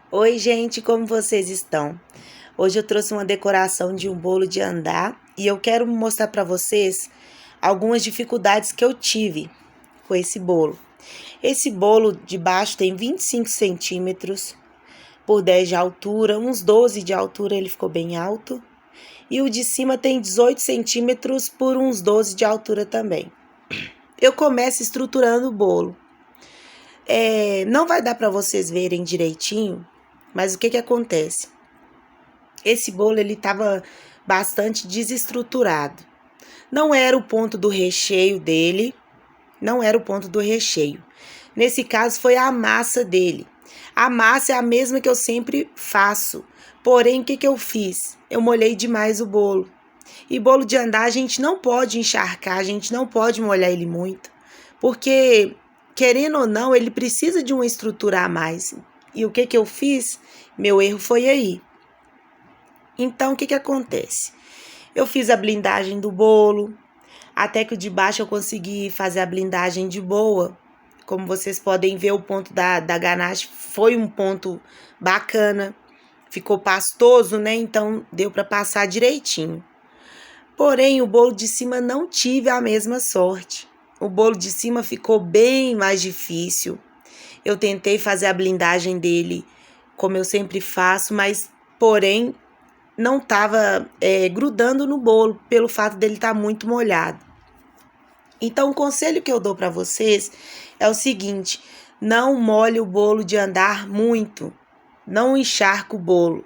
Oi, gente, como vocês estão? Hoje eu trouxe uma decoração de um bolo de andar e eu quero mostrar para vocês algumas dificuldades que eu tive com esse bolo. Esse bolo de baixo tem 25 centímetros por 10 de altura, uns 12 de altura, ele ficou bem alto. E o de cima tem 18 centímetros por uns 12 de altura também. Eu começo estruturando o bolo. Não vai dar para vocês verem direitinho, mas o que acontece? Esse bolo ele estava bastante desestruturado. Não era o ponto do recheio dele, não era o ponto do recheio. Nesse caso foi a massa dele. A massa é a mesma que eu sempre faço. Porém, o que eu fiz? Eu molhei demais o bolo. E bolo de andar a gente não pode encharcar, a gente não pode molhar ele muito. Porque, querendo ou não, ele precisa de uma estrutura a mais. E o que eu fiz? Meu erro foi aí. Então, o que acontece? Eu fiz a blindagem do bolo, até que o de baixo eu consegui fazer a blindagem de boa. Como vocês podem ver, o ponto da ganache foi um ponto bacana. Ficou pastoso, né? Então, deu para passar direitinho. Porém, o bolo de cima não tive a mesma sorte. O bolo de cima ficou bem mais difícil. Eu tentei fazer a blindagem dele como eu sempre faço, mas, porém, não estava grudando no bolo, pelo fato dele estar muito molhado. Então, o conselho que eu dou para vocês é o seguinte: não molhe o bolo de andar muito, não encharque o bolo.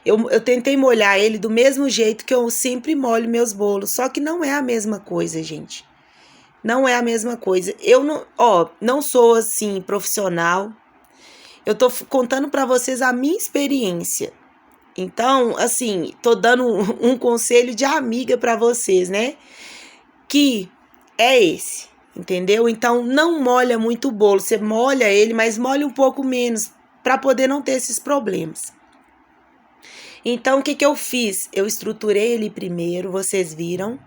Eu tentei molhar ele do mesmo jeito que eu sempre molho meus bolos, só que não é a mesma coisa, gente. Não é a mesma coisa. Eu não sou assim profissional. Eu tô contando para vocês a minha experiência. Então, assim, tô dando um conselho de amiga para vocês, né? Que é esse, entendeu? Então, não molha muito o bolo. Você molha ele, mas molha um pouco menos para poder não ter esses problemas. Então, o que eu fiz? Eu estruturei ele primeiro, vocês viram.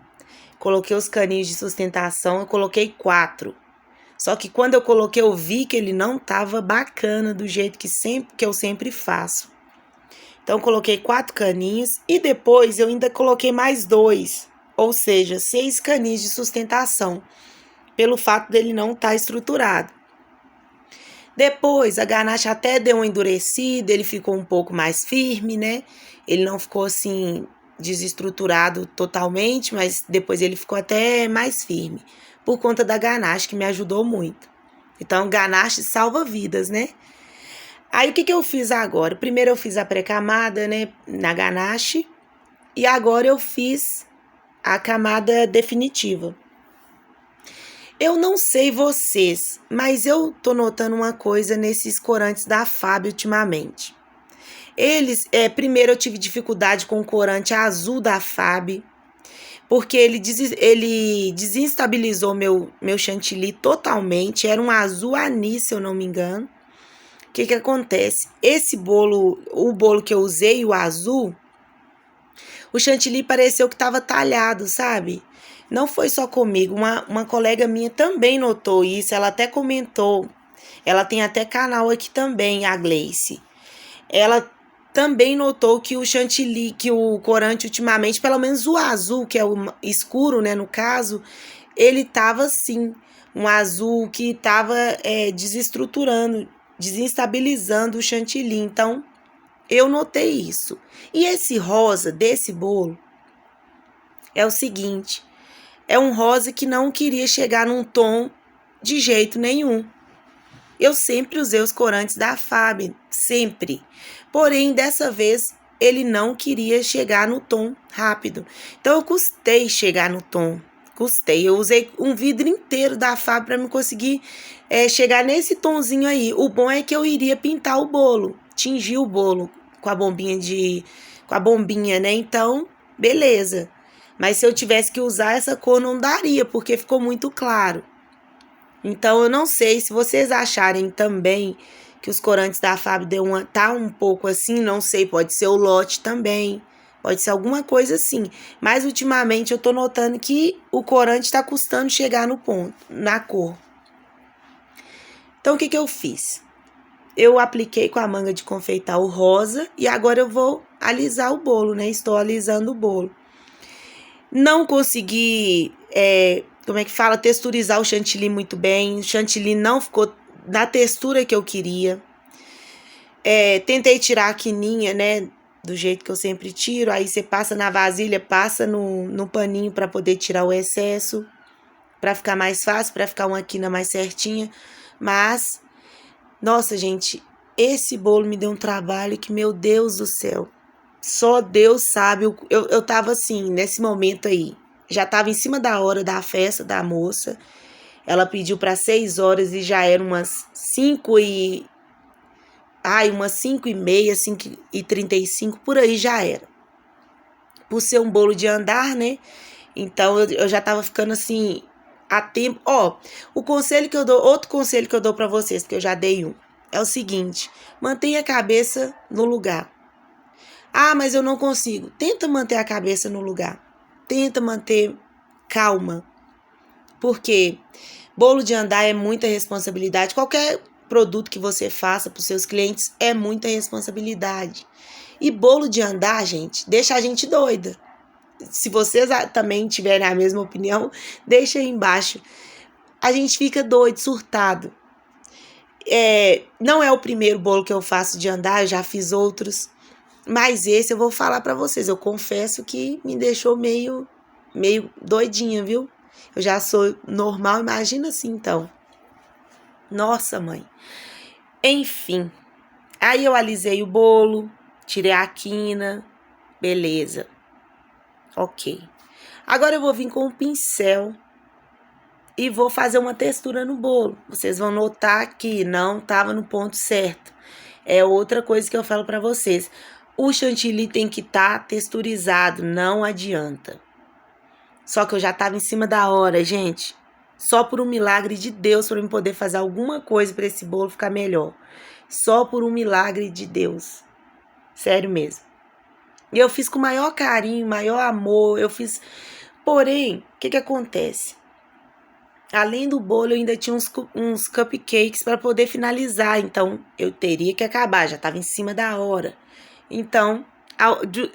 Coloquei os caninhos de sustentação, eu coloquei 4. Só que quando eu coloquei, eu vi que ele não tava bacana do jeito que eu sempre faço. Então, coloquei 4 caninhos e depois eu ainda coloquei mais 2, ou seja, 6 caninhos de sustentação, pelo fato dele não estar estruturado. Depois, a ganache até deu uma endurecida, ele ficou um pouco mais firme, né? Ele não ficou assim desestruturado totalmente, mas depois ele ficou até mais firme, por conta da ganache, que me ajudou muito. Então, ganache salva vidas, né? Aí, o que eu fiz agora? Primeiro eu fiz a pré-camada, né, na ganache, e agora eu fiz a camada definitiva. Eu não sei vocês, mas eu tô notando uma coisa nesses corantes da Fábio ultimamente. Primeiro eu tive dificuldade com o corante azul da Fábio, porque ele desestabilizou meu chantilly totalmente. Era um azul anis, se eu não me engano. O que acontece? Esse bolo, o bolo que eu usei, o azul, o chantilly pareceu que estava talhado, sabe? Não foi só comigo, uma colega minha também notou isso, ela até comentou. Ela tem até canal aqui também, a Gleice. Ela também notou que o chantilly, que o corante ultimamente, pelo menos o azul, que é o escuro, né, no caso, ele tava assim, um azul que tava desestruturando, desestabilizando o chantilly. Então, eu notei isso. E esse rosa desse bolo é o seguinte, é um rosa que não queria chegar num tom de jeito nenhum. Eu sempre usei os corantes da Fábio, sempre. Porém, dessa vez, ele não queria chegar no tom rápido. Então, eu custei chegar no tom. Custei. Eu usei um vidro inteiro da Fábio para me conseguir chegar nesse tonzinho aí. O bom é que eu iria pintar o bolo, tingir o bolo com a bombinha, né? Então, beleza. Mas se eu tivesse que usar essa cor, não daria, porque ficou muito claro. Então, eu não sei se vocês acharem também que os corantes da Fábio tá um pouco assim, não sei, pode ser o lote também, pode ser alguma coisa assim. Mas ultimamente eu tô notando que o corante tá custando chegar no ponto, na cor. Então, o que eu fiz? eu apliquei com a manga de confeitar o rosa e agora eu vou alisar o bolo, né? Estou alisando o bolo. Não consegui, como é que fala? Texturizar o chantilly muito bem. O chantilly não ficou da textura que eu queria. Tentei tirar a quininha, né? Do jeito que eu sempre tiro. Aí você passa na vasilha, passa no paninho para poder tirar o excesso. Para ficar mais fácil, para ficar uma quina mais certinha. Mas, nossa, gente, esse bolo me deu um trabalho que, meu Deus do céu. Só Deus sabe. Eu tava assim, nesse momento aí. Já tava em cima da hora da festa da moça. Ela pediu para 6 horas e já eram umas 5h30, 5h35, por aí já era. Por ser um bolo de andar, né? Então eu já tava ficando assim, a tempo. Outro conselho que eu dou para vocês, que eu já dei um, é o seguinte: mantenha a cabeça no lugar. Ah, mas eu não consigo. Tenta manter a cabeça no lugar. Tenta manter calma. Porque bolo de andar é muita responsabilidade. Qualquer produto que você faça para os seus clientes é muita responsabilidade. E bolo de andar, gente, deixa a gente doida. Se vocês também tiverem a mesma opinião, deixa aí embaixo. A gente fica doido, surtado. Não é o primeiro bolo que eu faço de andar, eu já fiz outros. Mas esse eu vou falar para vocês. Eu confesso que me deixou meio doidinha, viu? Eu já sou normal, imagina assim então. Nossa, mãe. Enfim. Aí eu alisei o bolo, tirei a quina, beleza. Ok. Agora eu vou vir com o pincel e vou fazer uma textura no bolo. Vocês vão notar que não estava no ponto certo. É outra coisa que eu falo para vocês. O chantilly tem que estar texturizado, não adianta. Só que eu já estava em cima da hora, gente. Só por um milagre de Deus para eu poder fazer alguma coisa para esse bolo ficar melhor. Só por um milagre de Deus. Sério mesmo. E eu fiz com o maior carinho, maior amor. Porém, o que acontece? Além do bolo, eu ainda tinha uns cupcakes para poder finalizar. Então, eu teria que acabar. Já estava em cima da hora. Então,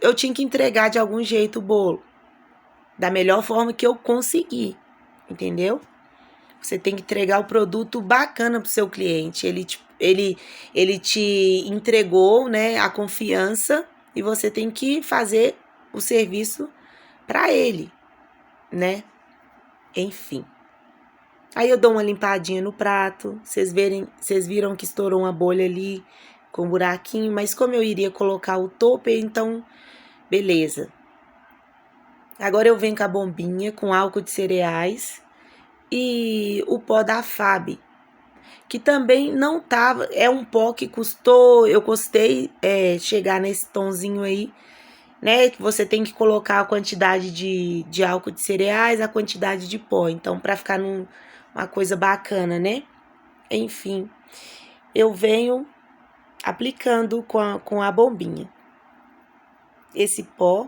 eu tinha que entregar de algum jeito o bolo. Da melhor forma que eu consegui. Entendeu? Você tem que entregar o produto bacana pro seu cliente. Ele te entregou, né, a confiança e você tem que fazer o serviço para ele, né? Enfim. Aí eu dou uma limpadinha no prato. Vocês viram que estourou uma bolha ali com um buraquinho, mas como eu iria colocar o topper, então beleza. Agora eu venho com a bombinha com álcool de cereais e o pó da Fab, que também não tava, é um pó que eu gostei chegar nesse tonzinho aí, né, que você tem que colocar a quantidade de álcool de cereais, a quantidade de pó, então para ficar uma coisa bacana, né, enfim, eu venho aplicando com a bombinha esse pó,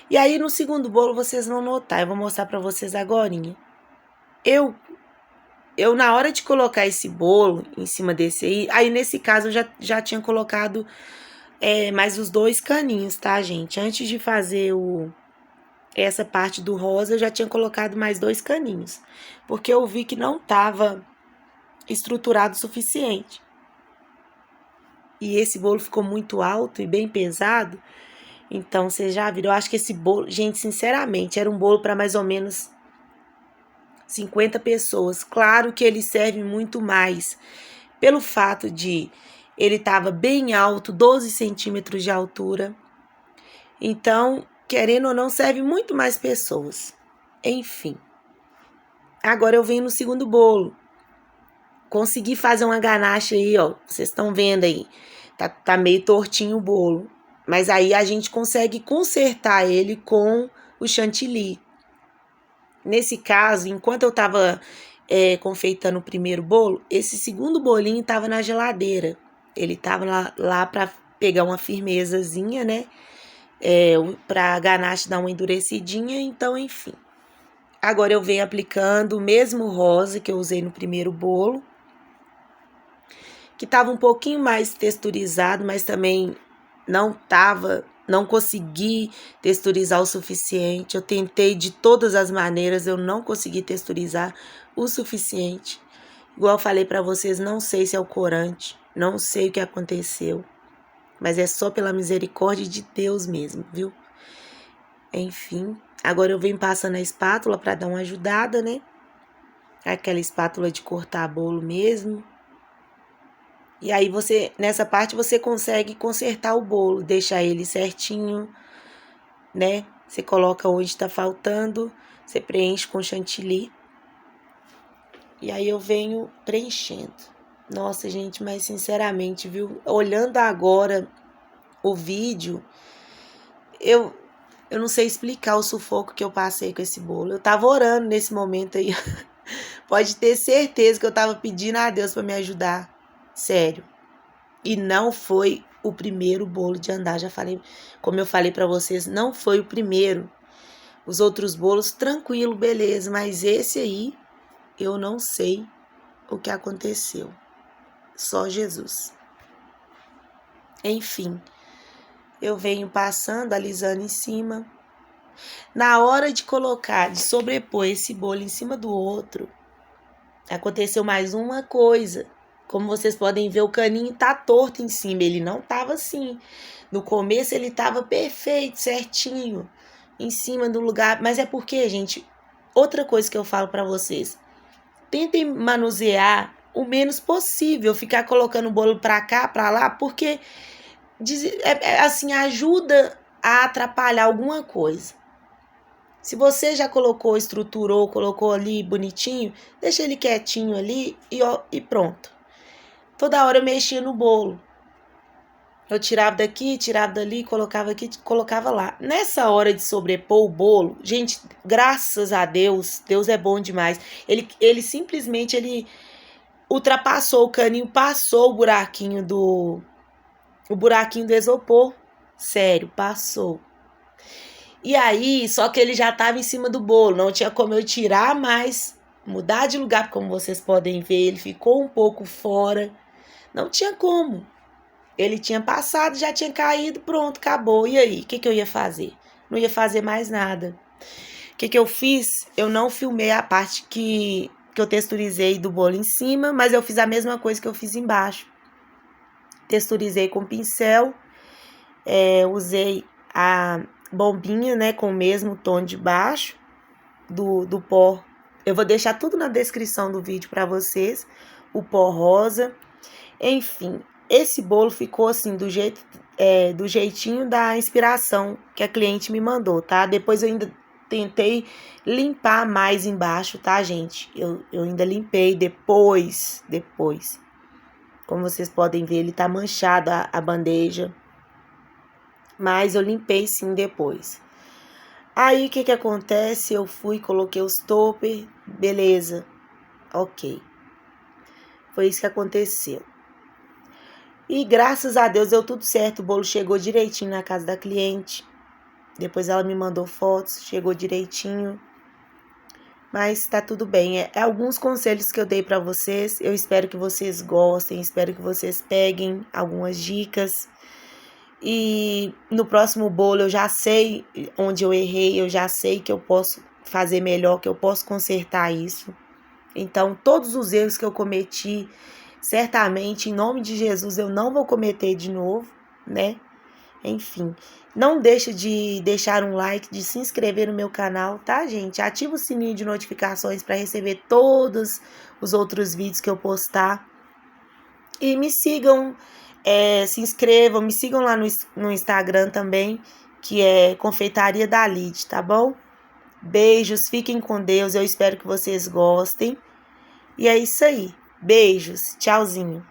e aí no segundo bolo vocês vão notar, eu vou mostrar para vocês agorinha. Eu na hora de colocar esse bolo em cima desse aí nesse caso eu já tinha colocado mais os 2 caninhos, tá, gente? Antes de fazer essa parte do rosa, eu já tinha colocado mais 2 caninhos. Porque eu vi que não tava estruturado o suficiente. E esse bolo ficou muito alto e bem pesado. Então, vocês já viram, eu acho que esse bolo, gente, sinceramente, era um bolo para mais ou menos 50 pessoas. Claro que ele serve muito mais pelo fato de ele estava bem alto, 12 centímetros de altura. Então, querendo ou não, serve muito mais pessoas. Enfim. Agora eu venho no segundo bolo. Consegui fazer uma ganache aí, ó. Vocês estão vendo aí. Tá meio tortinho o bolo. Mas aí a gente consegue consertar ele com o chantilly. Nesse caso, enquanto eu tava confeitando o primeiro bolo, esse segundo bolinho tava na geladeira. Ele tava lá para pegar uma firmezazinha, né? Pra ganache dar uma endurecidinha, então, enfim. Agora eu venho aplicando o mesmo rosa que eu usei no primeiro bolo, que estava um pouquinho mais texturizado, mas também não consegui texturizar o suficiente. Eu tentei de todas as maneiras, eu não consegui texturizar o suficiente. Igual eu falei para vocês, não sei se é o corante, não sei o que aconteceu, mas é só pela misericórdia de Deus mesmo, viu? Enfim, agora eu venho passando a espátula para dar uma ajudada, né? Aquela espátula de cortar bolo mesmo. E aí nessa parte você consegue consertar o bolo, deixar ele certinho, né? Você coloca onde está faltando, você preenche com chantilly. E aí eu venho preenchendo. Nossa, gente, mas sinceramente, viu? Olhando agora o vídeo, eu não sei explicar o sufoco que eu passei com esse bolo. Eu tava orando nesse momento aí. Pode ter certeza que eu tava pedindo a Deus para me ajudar. Sério. E não foi o primeiro bolo de andar. Já falei, como eu falei para vocês, não foi o primeiro. Os outros bolos, tranquilo, beleza. Mas esse aí, eu não sei o que aconteceu. Só Jesus. Enfim, eu venho passando, alisando em cima. Na hora de colocar, de sobrepor esse bolo em cima do outro, aconteceu mais uma coisa. Como vocês podem ver, o caninho tá torto em cima. Ele não tava assim. No começo ele tava perfeito, certinho, em cima do lugar. Mas é porque, gente, outra coisa que eu falo pra vocês. Tentem manusear o menos possível. Ficar colocando o bolo pra cá, pra lá, porque assim, ajuda a atrapalhar alguma coisa. Se você já estruturou, colocou ali bonitinho, deixa ele quietinho ali e pronto. Toda hora eu mexia no bolo. Eu tirava daqui, tirava dali, colocava aqui, colocava lá. Nessa hora de sobrepor o bolo, gente, graças a Deus, Deus é bom demais. Ele simplesmente ultrapassou o caninho, passou o buraquinho do isopor. Sério, passou. E aí, só que ele já estava em cima do bolo, não tinha como eu tirar mais, mudar de lugar, como vocês podem ver, ele ficou um pouco fora, não tinha como. Ele tinha passado, já tinha caído, pronto, acabou. E aí, o que eu ia fazer? Não ia fazer mais nada. O que eu fiz? Eu não filmei a parte que eu texturizei do bolo em cima, mas eu fiz a mesma coisa que eu fiz embaixo. Texturizei com pincel, usei a bombinha, né, com o mesmo tom de baixo do pó. Eu vou deixar tudo na descrição do vídeo para vocês. O pó rosa. Enfim, esse bolo ficou assim, do jeitinho da inspiração que a cliente me mandou, tá? Depois eu ainda tentei limpar mais embaixo, tá, gente? Eu ainda limpei depois. Como vocês podem ver, ele tá manchado a bandeja. Mas eu limpei sim depois. Aí, o que acontece? Eu fui, coloquei os topper, beleza, ok. Foi isso que aconteceu. E graças a Deus deu tudo certo, o bolo chegou direitinho na casa da cliente. Depois ela me mandou fotos, chegou direitinho. Mas tá tudo bem. É alguns conselhos que eu dei pra vocês. Eu espero que vocês gostem, espero que vocês peguem algumas dicas. E no próximo bolo eu já sei onde eu errei, eu já sei que eu posso fazer melhor, que eu posso consertar isso. Então, todos os erros que eu cometi, certamente, em nome de Jesus, eu não vou cometer de novo, né? Enfim, não deixa de deixar um like, de se inscrever no meu canal, tá, gente? Ativa o sininho de notificações para receber todos os outros vídeos que eu postar. E me sigam, se inscrevam, me sigam lá no Instagram também, que é Confeitaria da Lid, tá bom? Beijos, fiquem com Deus, eu espero que vocês gostem. E é isso aí. Beijos, tchauzinho.